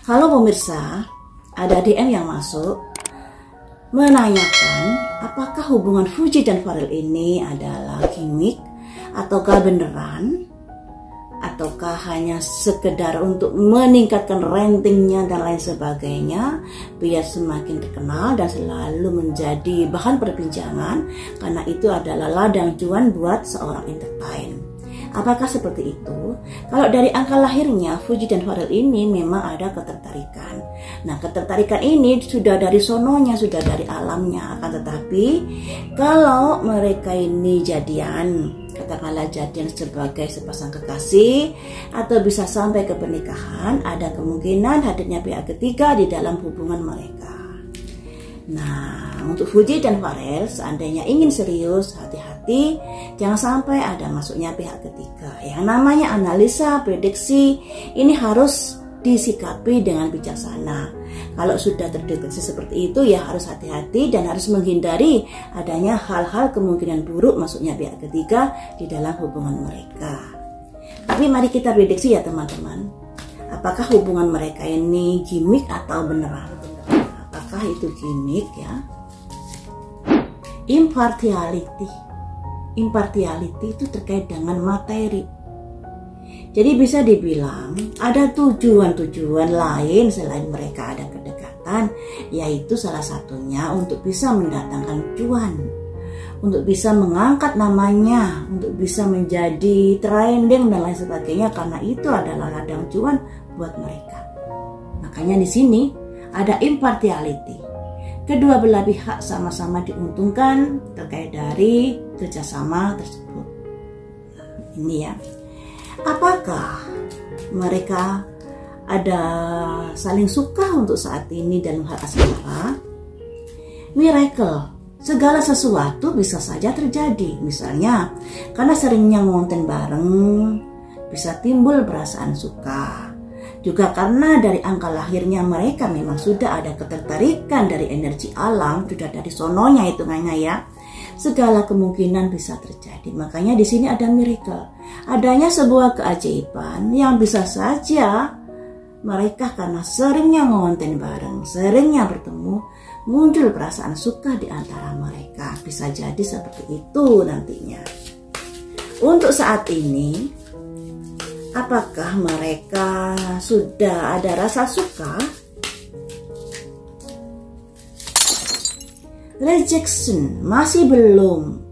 Halo pemirsa, ada DM yang masuk menanyakan apakah hubungan Fuji dan Farel ini adalah gimmick ataukah beneran, ataukah hanya sekedar untuk meningkatkan ratingnya dan lain sebagainya biar semakin terkenal dan selalu menjadi bahan perbincangan karena itu adalah ladang cuan buat seorang entertain. Apakah seperti itu? Kalau dari angka lahirnya Fuji dan Farel ini memang ada ketertarikan. Nah, ketertarikan ini sudah dari sononya, sudah dari alamnya. Akan tetapi kalau mereka ini jadian, katakanlah jadian sebagai sepasang kekasih atau bisa sampai ke pernikahan, ada kemungkinan hadirnya pihak ketiga di dalam hubungan mereka. Nah, untuk Fuji dan Farel seandainya ingin serius, hati-hati jangan sampai ada masuknya pihak ketiga. Yang namanya analisa, prediksi ini harus disikapi dengan bijaksana. Kalau sudah terdeteksi seperti itu ya harus hati-hati dan harus menghindari adanya hal-hal kemungkinan buruk masuknya pihak ketiga di dalam hubungan mereka. Tapi mari kita prediksi ya teman-teman. Apakah hubungan mereka ini gimmick atau beneran? Apakah itu gimmick ya? Impartiality itu terkait dengan materi. Jadi bisa dibilang ada tujuan-tujuan lain selain mereka ada kedekatan, yaitu salah satunya untuk bisa mendatangkan cuan, untuk bisa mengangkat namanya, untuk bisa menjadi trending dan lain sebagainya karena itu adalah ladang cuan buat mereka. Makanya di sini ada impartiality. Kedua belah pihak sama-sama diuntungkan terkait dari kerjasama tersebut. Ini ya. Apakah mereka ada saling suka untuk saat ini dalam hal asmara? Miracle. Segala sesuatu bisa saja terjadi. Misalnya, karena seringnya ngonten bareng, bisa timbul perasaan suka. Juga karena dari angka lahirnya mereka memang sudah ada ketertarikan dari energi alam, sudah dari sononya hitungannya ya. Segala kemungkinan bisa terjadi. Makanya di sini ada miracle. Adanya sebuah keajaiban yang bisa saja mereka karena seringnya ngonten bareng, seringnya bertemu, muncul perasaan suka di antara mereka. Bisa jadi seperti itu nantinya. Untuk saat ini, apakah mereka sudah ada rasa suka? Rejection masih belum.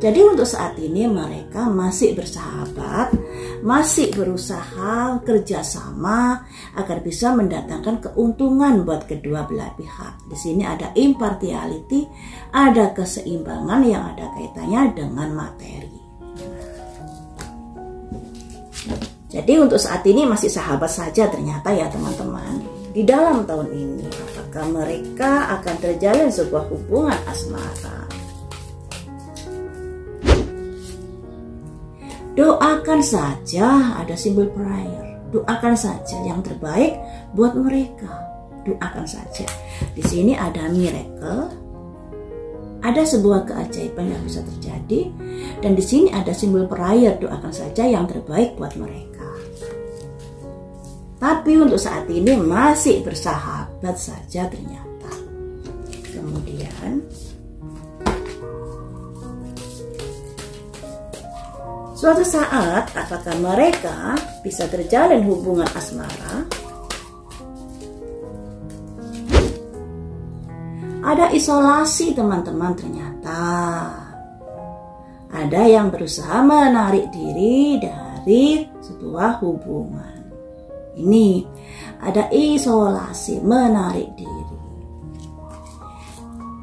Jadi untuk saat ini mereka masih bersahabat, masih berusaha kerjasama agar bisa mendatangkan keuntungan buat kedua belah pihak. Di sini ada impartiality, ada keseimbangan yang ada kaitannya dengan materi. Jadi untuk saat ini masih sahabat saja ternyata ya teman-teman. Di dalam tahun ini apakah mereka akan terjalin sebuah hubungan asmara? Doakan saja, ada simbol prayer. Doakan saja yang terbaik buat mereka. Doakan saja. Di sini ada miracle, ada sebuah keajaiban yang bisa terjadi, dan di sini ada simbol prayer. Doakan saja yang terbaik buat mereka. Tapi untuk saat ini masih bersahabat saja ternyata. Kemudian suatu saat apakah mereka bisa terjalin hubungan asmara? Ada isolasi teman-teman ternyata. Ada yang berusaha menarik diri dari sebuah hubungan. Ini ada isolasi, menarik diri.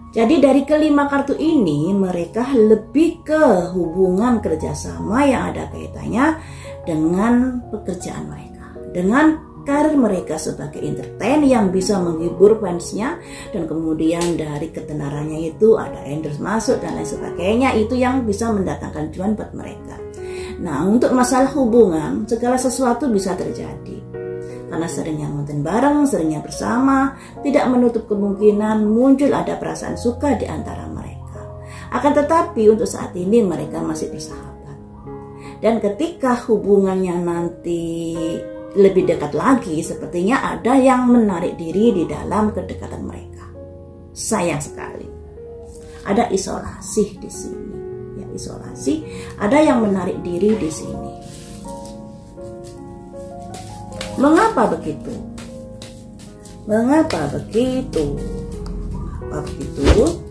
Jadi dari kelima kartu ini mereka lebih ke hubungan kerjasama yang ada kaitannya dengan pekerjaan mereka, dengan karir mereka sebagai entertain yang bisa menghibur fansnya, dan kemudian dari ketenarannya itu ada endorse masuk dan lain sebagainya, itu yang bisa mendatangkan cuan buat mereka. Nah, untuk masalah hubungan segala sesuatu bisa terjadi. Karena seringnya nonton bareng, seringnya bersama, tidak menutup kemungkinan muncul ada perasaan suka di antara mereka. Akan tetapi untuk saat ini mereka masih bersahabat. Dan ketika hubungannya nanti lebih dekat lagi, sepertinya ada yang menarik diri di dalam kedekatan mereka. Sayang sekali. Ada isolasi di sini. Ya, isolasi. Ada yang menarik diri di sini. Mengapa begitu? Mengapa begitu? Mengapa begitu?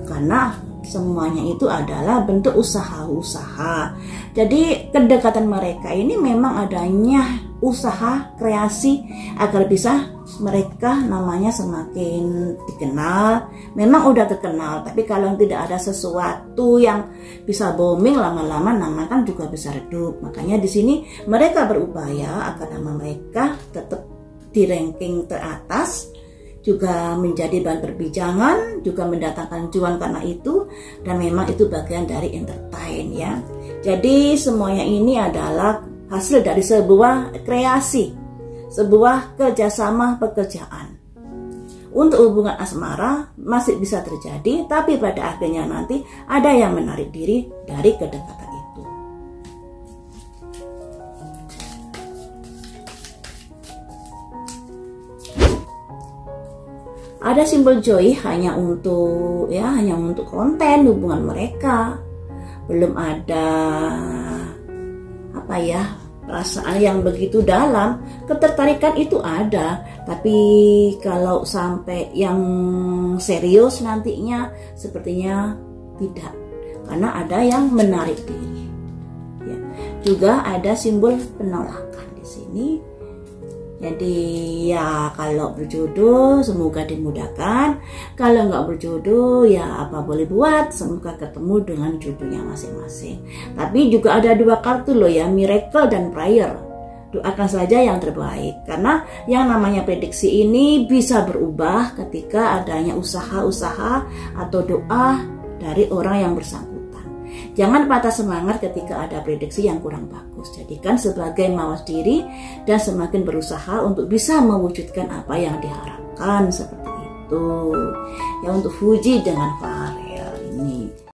Karena semuanya itu adalah bentuk usaha-usaha. Jadi kedekatan mereka ini memang adanya usaha kreasi agar bisa mereka namanya semakin dikenal. Memang udah terkenal, tapi kalau tidak ada sesuatu yang bisa booming, lama-lama nama kan juga bisa redup. Makanya di sini mereka berupaya agar nama mereka tetap di ranking teratas, juga menjadi bahan perbincangan, juga mendatangkan cuan karena itu, dan memang itu bagian dari entertain ya. Jadi semuanya ini adalah hasil dari sebuah kreasi, sebuah kerjasama pekerjaan. Untuk hubungan asmara masih bisa terjadi, tapi pada akhirnya nanti ada yang menarik diri dari kedekatan itu. Ada simbol joy hanya untuk konten hubungan mereka. Belum ada perasaan yang begitu dalam. Ketertarikan itu ada, tapi kalau sampai yang serius nantinya sepertinya tidak, karena ada yang menarik diri. Ya. Juga ada simbol penolakan di sini. Jadi ya kalau berjodoh semoga dimudahkan, kalau nggak berjodoh ya apa boleh buat, semoga ketemu dengan jodohnya masing-masing. Tapi juga ada dua kartu loh ya, miracle dan prayer. Doakan saja yang terbaik, karena yang namanya prediksi ini bisa berubah ketika adanya usaha-usaha atau doa dari orang yang bersangkutan. Jangan patah semangat ketika ada prediksi yang kurang bagus. Jadikan sebagai mawas diri dan semakin berusaha untuk bisa mewujudkan apa yang diharapkan, seperti itu. Ya, untuk Fuji dengan Farel ini.